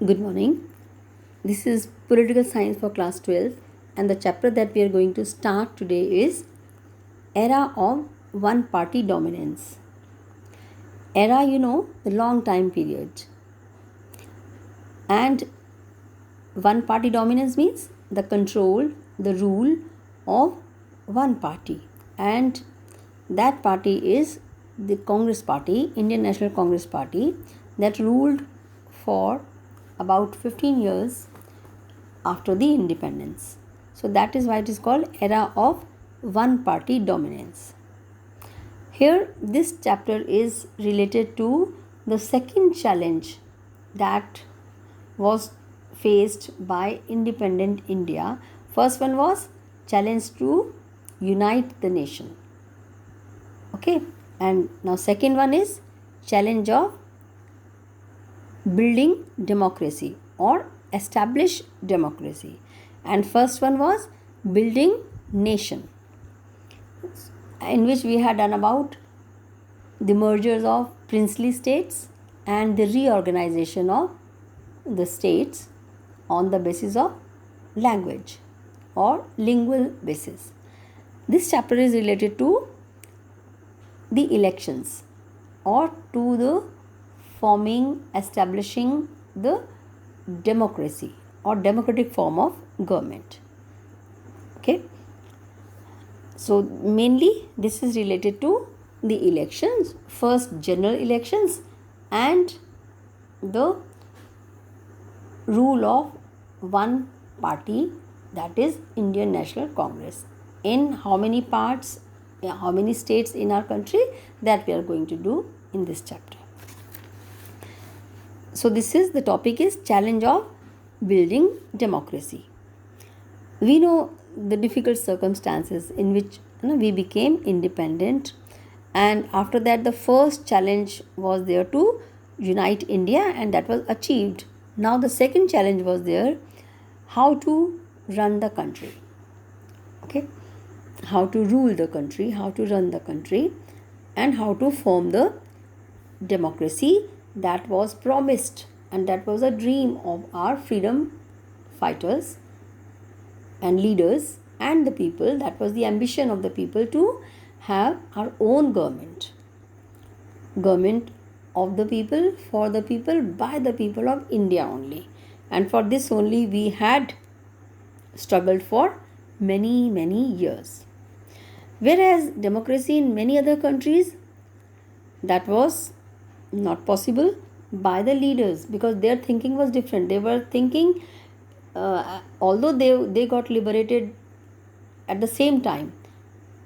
Good morning. This is Political Science for Class 12, and the chapter that we are going to start today is Era of One Party Dominance. Era, the long time period. And one party dominance means the control, the rule of one party. And that party is the Congress Party, Indian National Congress Party, that ruled for about 15 years after the independence. So that is why it is called era of one party dominance. Here this chapter is related to the second challenge that was faced by independent India. First one was challenge to unite the nation. Okay, and now second one is challenge of building democracy or establish democracy, and first one was building nation, in which we had done about the mergers of princely states and the reorganization of the states on the basis of language or lingual basis. This chapter is related to the elections or to the establishing the democracy or democratic form of government. Okay, so mainly this is related to the elections, first general elections, and the rule of one party, that is Indian National Congress, in how many parts, how many states in our country, that we are going to do in this chapter. So this is the topic is challenge of building democracy. We know the difficult circumstances in which we became independent, and after that the first challenge was there to unite India, and that was achieved. Now the second challenge was there, how to run the country. Okay, how to rule the country, how to run the country, and how to form the democracy that was promised, and that was a dream of our freedom fighters and leaders and the people. That was the ambition of the people, to have our own government of the people, for the people, by the people of India only. And for this only we had struggled for many years. Whereas democracy in many other countries, that was not possible by the leaders, because their thinking was different. They were thinking, although they got liberated at the same time,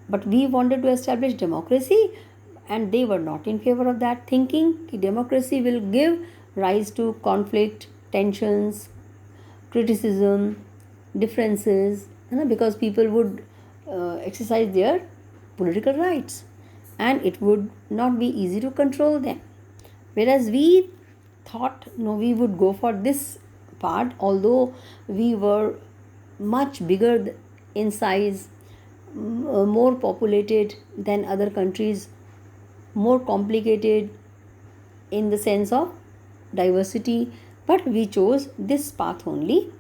but we wanted to establish democracy, and they were not in favor of that, thinking democracy will give rise to conflict, tensions, criticism, differences, because people would exercise their political rights, and it would not be easy to control them. Whereas we thought, no, we would go for this part, although we were much bigger in size, more populated than other countries, more complicated in the sense of diversity, but we chose this path only,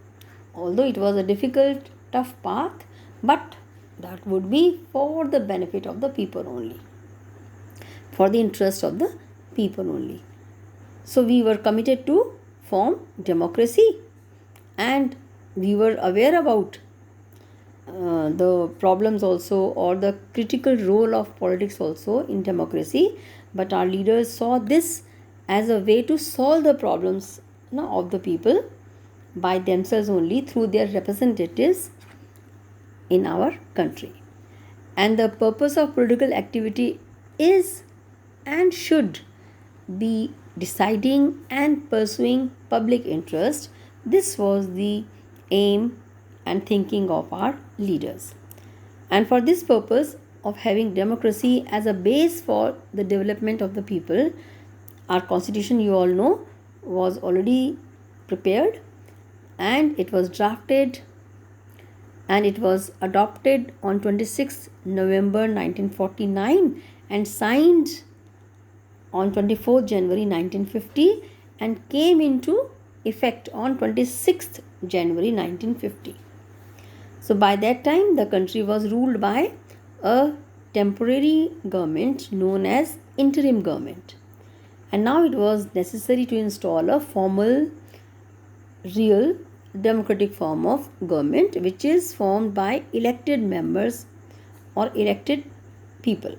although it was a difficult, tough path, but that would be for the benefit of the people only, for the interest of the people only. So we were committed to form democracy, and we were aware about the problems also, or the critical role of politics also in democracy, but our leaders saw this as a way to solve the problems of the people by themselves only, through their representatives in our country. And the purpose of political activity is and should be deciding and pursuing public interest. This was the aim and thinking of our leaders. And for this purpose of having democracy as a base for the development of the people, our constitution, you all know, was already prepared, and it was drafted, and it was adopted on 26 November 1949 and signed on 24 January 1950, and came into effect on 26th January 1950. So by that time, the country was ruled by a temporary government known as interim government. And now it was necessary to install a formal, real democratic form of government which is formed by elected members or elected people.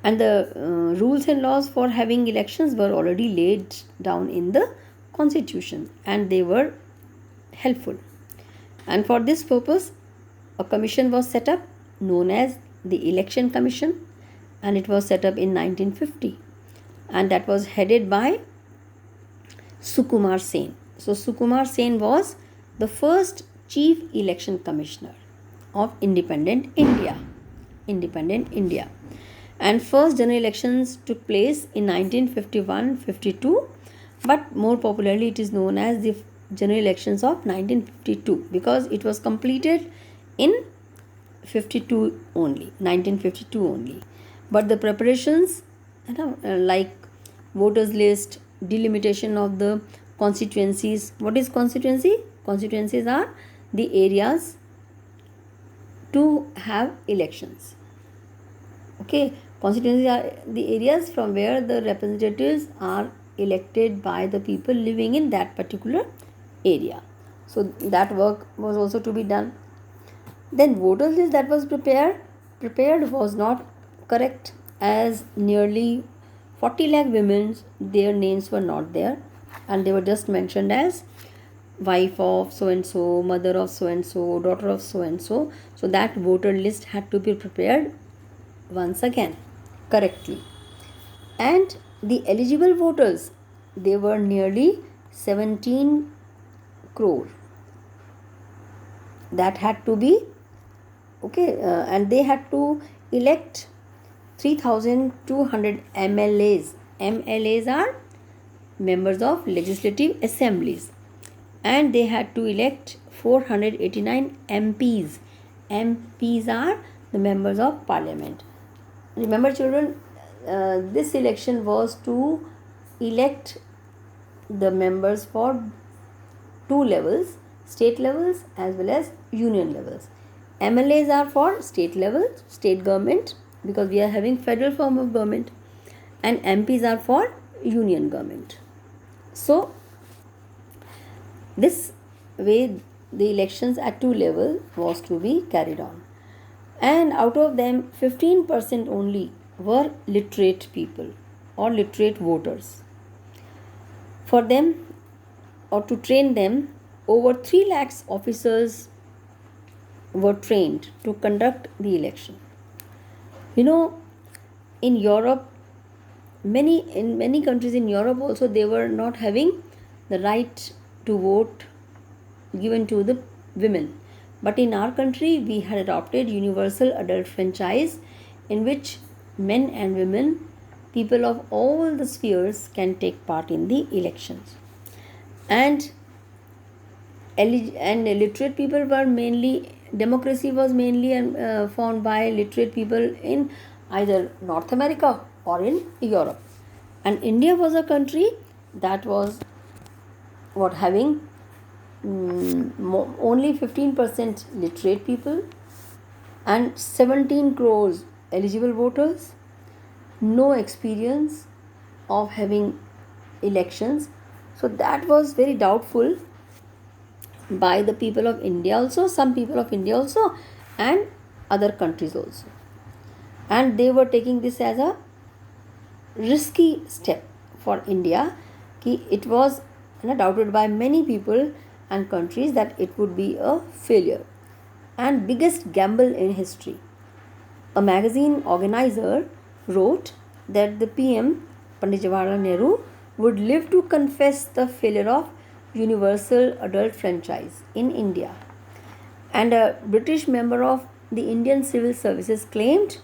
And the rules and laws for having elections were already laid down in the constitution and they were helpful. And for this purpose, a commission was set up known as the Election Commission, and it was set up in 1950, and that was headed by Sukumar Sen. So Sukumar Sen was the first chief election commissioner of independent India. And first general elections took place in 1951-52, but more popularly it is known as the general elections of 1952 because it was completed in 1952 only. But the preparations, like voters list, delimitation of the constituencies. What is constituency? Constituencies are the areas to have elections. Okay, constituencies are the areas from where the representatives are elected by the people living in that particular area. So that work was also to be done. Then voters list that was prepared was not correct, as nearly 40 lakh women, their names were not there and they were just mentioned as wife of so and so, mother of so and so, daughter of so and so. So that voter list had to be prepared once again correctly. And the eligible voters, they were nearly 17 crore. That had to be and they had to elect 3,200 MLAs. MLAs are members of legislative assemblies, and they had to elect 489 MPs. MPs are the members of parliament. Remember children, this election was to elect the members for two levels, state levels as well as union levels. MLAs are for state level, state government, because we are having federal form of government, and MPs are for union government. So this way the elections at two levels was to be carried on. And out of them 15% only were literate people or literate voters. For them, or to train them, over 3 lakhs officers were trained to conduct the election. In Europe, in many countries in Europe also, they were not having the right to vote given to the women. But in our country, we had adopted universal adult franchise, in which men and women, people of all the spheres, can take part in the elections. And literate people were mainly, democracy was mainly formed by literate people in either North America or in Europe. And India was a country that was having only 15% literate people and 17 crores eligible voters, no experience of having elections. So that was very doubtful by the people of India also, some people of India also, and other countries also. And they were taking this as a risky step for India. It was doubted by many people and countries that it would be a failure and biggest gamble in history. A magazine organizer wrote that the PM, Pandit Jawaharlal Nehru, would live to confess the failure of universal adult franchise in India. And a British member of the Indian Civil Services claimed,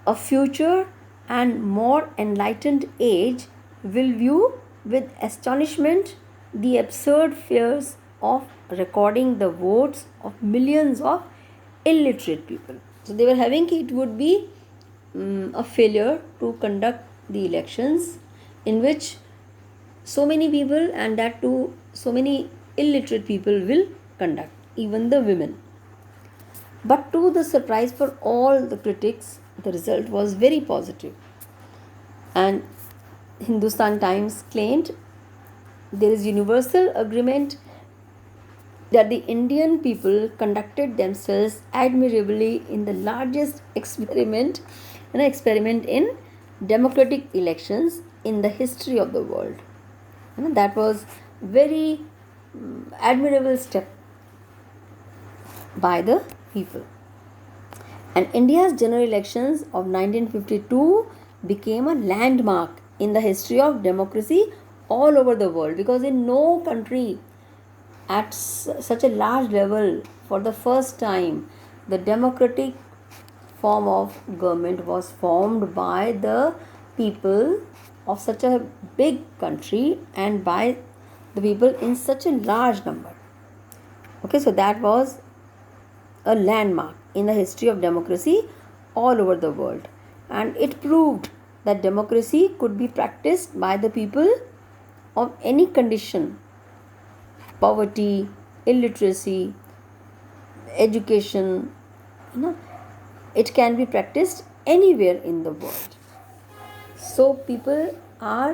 a future and more enlightened age will view with astonishment the absurd fears of recording the votes of millions of illiterate people. So they were having it would be a failure to conduct the elections, in which so many people, and that too so many illiterate people will conduct, even the women. But to the surprise for all the critics, the result was very positive. And Hindustan Times claimed there is universal agreement that the Indian people conducted themselves admirably in the largest experiment in democratic elections in the history of the world. That was very admirable step by the people. And India's general elections of 1952 became a landmark in the history of democracy all over the world, because in no country at such a large level, for the first time, the democratic form of government was formed by the people of such a big country and by the people in such a large number. Okay, so that was a landmark in the history of democracy all over the world, and it proved that democracy could be practiced by the people of any condition: poverty, illiteracy, education. you know it can be practiced anywhere in the world. So people are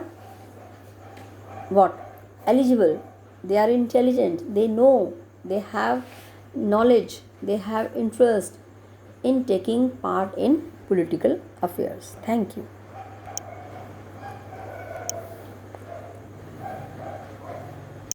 what? Eligible. They are intelligent, they know, they have knowledge, they have interest in taking part in political affairs. Thank you.